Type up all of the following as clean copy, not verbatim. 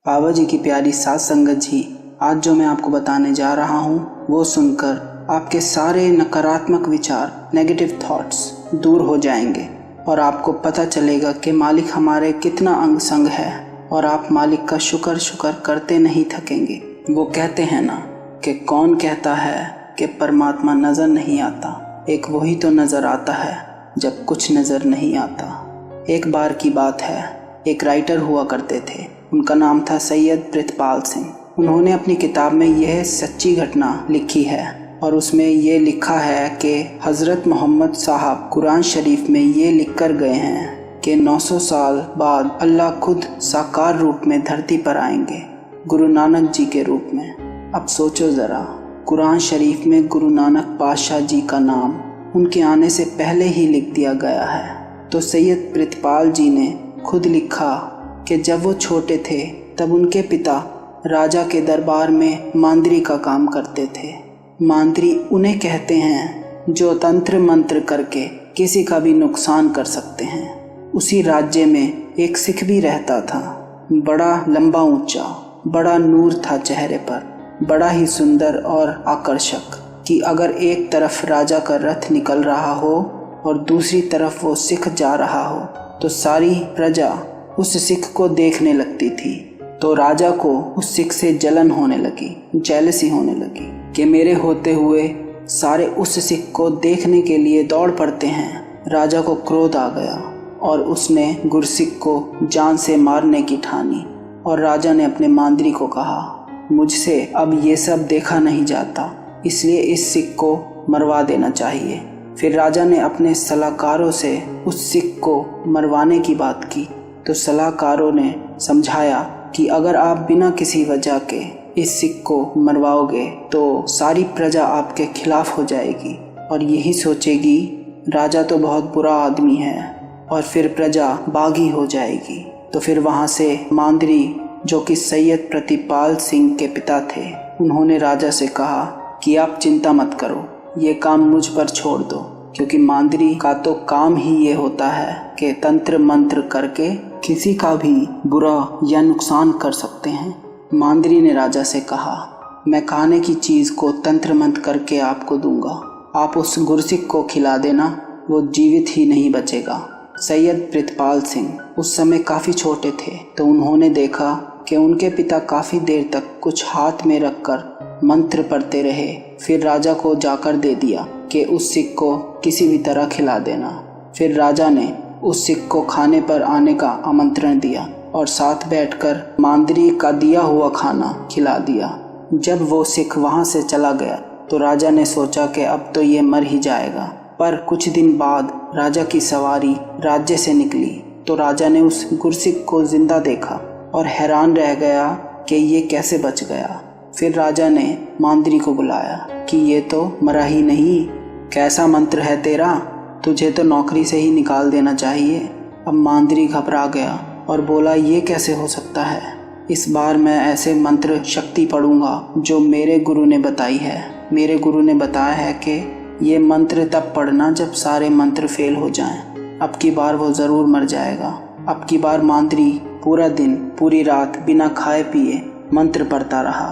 बाबा जी की प्यारी साथ संगत जी, आज जो मैं आपको बताने जा रहा हूँ वो सुनकर आपके सारे नकारात्मक विचार, नेगेटिव थॉट्स दूर हो जाएंगे और आपको पता चलेगा कि मालिक हमारे कितना अंग संग है और आप मालिक का शुक्र करते नहीं थकेंगे। वो कहते हैं ना कि कौन कहता है कि परमात्मा नज़र नहीं आता, एक वही तो नज़र आता है जब कुछ नज़र नहीं आता। एक बार की बात है, एक राइटर हुआ करते थे, उनका नाम था सैयद प्रितपाल सिंह। उन्होंने अपनी किताब में यह सच्ची घटना लिखी है और उसमें ये लिखा है कि हज़रत मोहम्मद साहब कुरान शरीफ में ये लिख कर गए हैं कि 900 साल बाद अल्लाह खुद साकार रूप में धरती पर आएंगे, गुरु नानक जी के रूप में। अब सोचो ज़रा, कुरान शरीफ में गुरु नानक पातशाह जी का नाम उनके आने से पहले ही लिख दिया गया है। तो सैयद प्रितपाल जी ने खुद लिखा कि जब वो छोटे थे तब उनके पिता राजा के दरबार में मांदरी का काम करते थे। मांदरी उन्हें कहते हैं जो तंत्र मंत्र करके किसी का भी नुकसान कर सकते हैं। उसी राज्य में एक सिख भी रहता था, बड़ा लंबा ऊंचा, बड़ा नूर था चेहरे पर, बड़ा ही सुंदर और आकर्षक कि अगर एक तरफ राजा का रथ निकल रहा हो और दूसरी तरफ वो सिख जा रहा हो तो सारी प्रजा उस सिख को देखने लगती थी। तो राजा को उस सिख से जलन होने लगी, जेलसी होने लगी कि मेरे होते हुए सारे उस सिख को देखने के लिए दौड़ पड़ते हैं। राजा को क्रोध आ गया और उसने गुरसिख को जान से मारने की ठानी और राजा ने अपने मांदरी को कहा, मुझसे अब ये सब देखा नहीं जाता, इसलिए इस सिख को मरवा देना चाहिए। फिर राजा ने अपने सलाहकारों से उस सिख को मरवाने की बात की। तो सलाहकारों ने समझाया कि अगर आप बिना किसी वजह के इस सिख को मरवाओगे तो सारी प्रजा आपके खिलाफ हो जाएगी और यही सोचेगी राजा तो बहुत बुरा आदमी है और फिर प्रजा बागी हो जाएगी। तो फिर वहाँ से मांदरी, जो कि सैयद प्रितपाल सिंह के पिता थे, उन्होंने राजा से कहा कि आप चिंता मत करो, ये काम मुझ पर छोड़ दो, क्योंकि मांदरी का तो काम ही ये होता है कि तंत्र मंत्र करके किसी का भी बुरा या नुकसान कर सकते हैं। मांदरी ने राजा से कहा, मैं खाने की चीज़ को तंत्र मंत्र करके आपको दूंगा, आप उस गुरसिख को खिला देना, वो जीवित ही नहीं बचेगा। सैयद प्रितपाल सिंह उस समय काफ़ी छोटे थे, तो उन्होंने देखा कि उनके पिता काफ़ी देर तक कुछ हाथ में रखकर मंत्र पढ़ते रहे। फिर राजा को जाकर दे दिया कि उस सिख को किसी भी तरह खिला देना। फिर राजा ने उस सिख को खाने पर आने का आमंत्रण दिया और साथ बैठकर मांदरी का दिया हुआ खाना खिला दिया। जब वो सिख वहाँ से चला गया तो राजा ने सोचा कि अब तो ये मर ही जाएगा। पर कुछ दिन बाद राजा की सवारी राज्य से निकली तो राजा ने उस गुरसिख को जिंदा देखा और हैरान रह गया कि ये कैसे बच गया। फिर राजा ने मांदरी को बुलाया कि ये तो मरा ही नहीं, कैसा मंत्र है तेरा, तुझे तो नौकरी से ही निकाल देना चाहिए। अब मांदरी घबरा गया और बोला, ये कैसे हो सकता है, इस बार मैं ऐसे मंत्र शक्ति पढ़ूंगा जो मेरे गुरु ने बताई है। मेरे गुरु ने बताया है कि ये मंत्र तब पढ़ना जब सारे मंत्र फेल हो जाएं। अब की बार वो ज़रूर मर जाएगा। अब की बार मांदरी पूरा दिन पूरी रात बिना खाए पिए मंत्र पढ़ता रहा,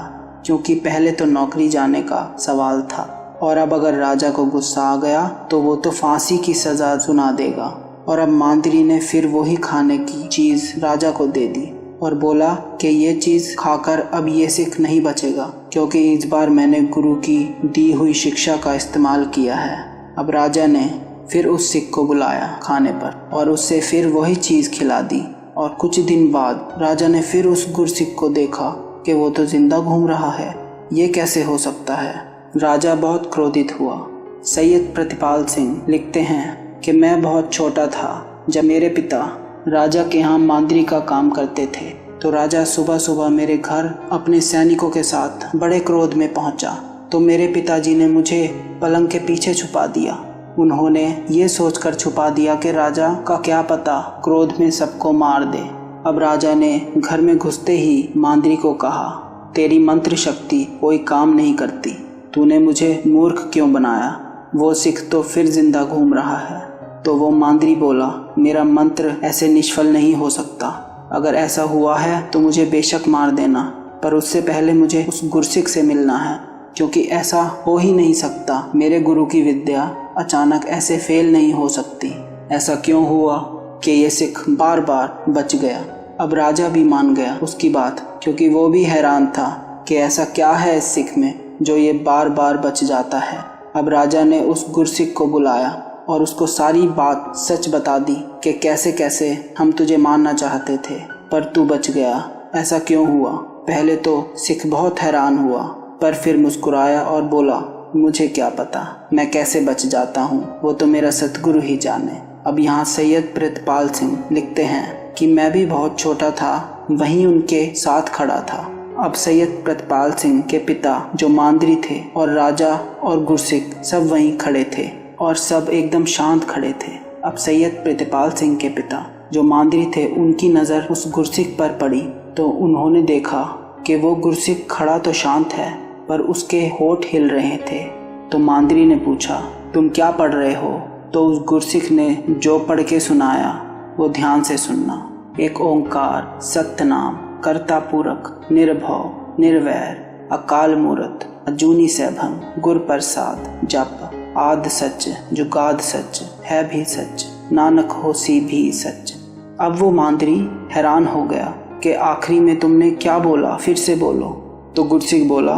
क्योंकि पहले तो नौकरी जाने का सवाल था और अब अगर राजा को गुस्सा आ गया तो वो तो फांसी की सज़ा सुना देगा। और अब मांदरी ने फिर वही खाने की चीज़ राजा को दे दी और बोला कि ये चीज़ खाकर अब ये सिख नहीं बचेगा, क्योंकि इस बार मैंने गुरु की दी हुई शिक्षा का इस्तेमाल किया है। अब राजा ने फिर उस सिख को बुलाया खाने पर और उससे फिर वही चीज़ खिला दी। और कुछ दिन बाद राजा ने फिर उस गुरसिख को देखा कि वो तो जिंदा घूम रहा है, ये कैसे हो सकता है। राजा बहुत क्रोधित हुआ। सैयद प्रितपाल सिंह लिखते हैं कि मैं बहुत छोटा था जब मेरे पिता राजा के यहाँ मांदरी का काम करते थे। तो राजा सुबह सुबह मेरे घर अपने सैनिकों के साथ बड़े क्रोध में पहुंचा, तो मेरे पिताजी ने मुझे पलंग के पीछे छुपा दिया। उन्होंने ये सोचकर छुपा दिया कि राजा का क्या पता क्रोध में सबको मार दे। अब राजा ने घर में घुसते ही मांदरी को कहा, तेरी मंत्र शक्ति कोई काम नहीं करती, तूने मुझे मूर्ख क्यों बनाया, वो सिख तो फिर जिंदा घूम रहा है। तो वो मांदरी बोला, मेरा मंत्र ऐसे निष्फल नहीं हो सकता, अगर ऐसा हुआ है तो मुझे बेशक मार देना, पर उससे पहले मुझे उस गुरसिक से मिलना है, क्योंकि ऐसा हो ही नहीं सकता। मेरे गुरु की विद्या अचानक ऐसे फेल नहीं हो सकती। ऐसा क्यों हुआ कि ये सिख बार बार बच गया? अब राजा भी मान गया उसकी बात, क्योंकि वो भी हैरान था कि ऐसा क्या है इस सिख में जो ये बार बार बच जाता है। अब राजा ने उस गुरसिक को बुलाया और उसको सारी बात सच बता दी कि कैसे कैसे हम तुझे मारना चाहते थे, पर तू बच गया। ऐसा क्यों हुआ? पहले तो सिख बहुत हैरान हुआ, पर फिर मुस्कुराया और बोला, मुझे क्या पता मैं कैसे बच जाता हूँ, वो तो मेरा सतगुरु ही जाने। अब यहाँ सैयद प्रितपाल सिंह लिखते हैं कि मैं भी बहुत छोटा था, वहीं उनके साथ खड़ा था। अब सैयद प्रितपाल सिंह के पिता जो मांदरी थे और राजा और गुरसिक सब वहीं खड़े थे और सब एकदम शांत खड़े थे। अब सैयद प्रितपाल सिंह के पिता जो मांदरी थे, उनकी नज़र उस गुरसिक पर पड़ी तो उन्होंने देखा कि वो गुरसिक खड़ा तो शांत है, पर उसके होठ हिल रहे थे। तो मांदरी ने पूछा, तुम क्या पढ़ रहे हो? तो उस गुरसिक ने जो पढ़ के सुनाया वो ध्यान से सुनना। एक ओंकार सत्यनाम कर्ता पूरक निर्भव निर्वैर अकाल मूरत अजूनी सैभं गुर प्रसाद जप आद सच जुगाद सच है भी सच नानक होसी भी सच। अब वो मांदरी हैरान हो गया कि आखिरी में तुमने क्या बोला, फिर से बोलो। तो गुरसिक बोला,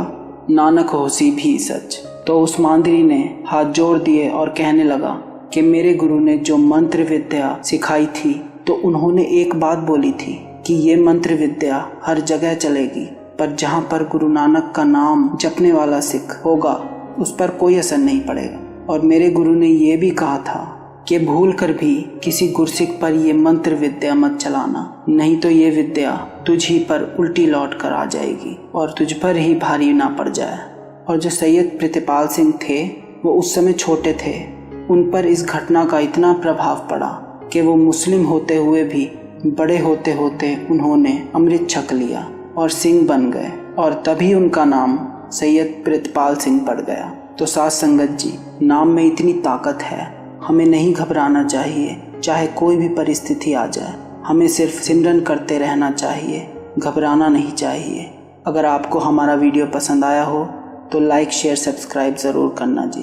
नानक होसी भी सच। तो उस मांदरी ने हाथ जोड़ दिए और कहने लगा कि मेरे गुरु ने जो मंत्र विद्या सिखाई थी, तो उन्होंने एक बात बोली थी कि ये मंत्र विद्या हर जगह चलेगी, पर जहाँ पर गुरु नानक का नाम जपने वाला सिख होगा उस पर कोई असर नहीं पड़ेगा। और मेरे गुरु ने ये भी कहा था कि भूल कर भी किसी गुरसिक पर ये मंत्र विद्या मत चलाना, नहीं तो ये विद्या तुझ ही पर उल्टी लौट कर आ जाएगी और तुझ पर ही भारी ना पड़ जाए। और जो सैयद प्रितपाल सिंह थे वो उस समय छोटे थे, उन पर इस घटना का इतना प्रभाव पड़ा कि वो मुस्लिम होते हुए भी बड़े होते होते उन्होंने अमृत छक लिया और सिंह बन गए, और तभी उनका नाम सैयद प्रितपाल सिंह पड़ गया। तो साथ संगत जी, नाम में इतनी ताकत है, हमें नहीं घबराना चाहिए, चाहे कोई भी परिस्थिति आ जाए। हमें सिर्फ सिमरन करते रहना चाहिए, घबराना नहीं चाहिए। अगर आपको हमारा वीडियो पसंद आया हो तो लाइक शेयर सब्सक्राइब ज़रूर करना जी।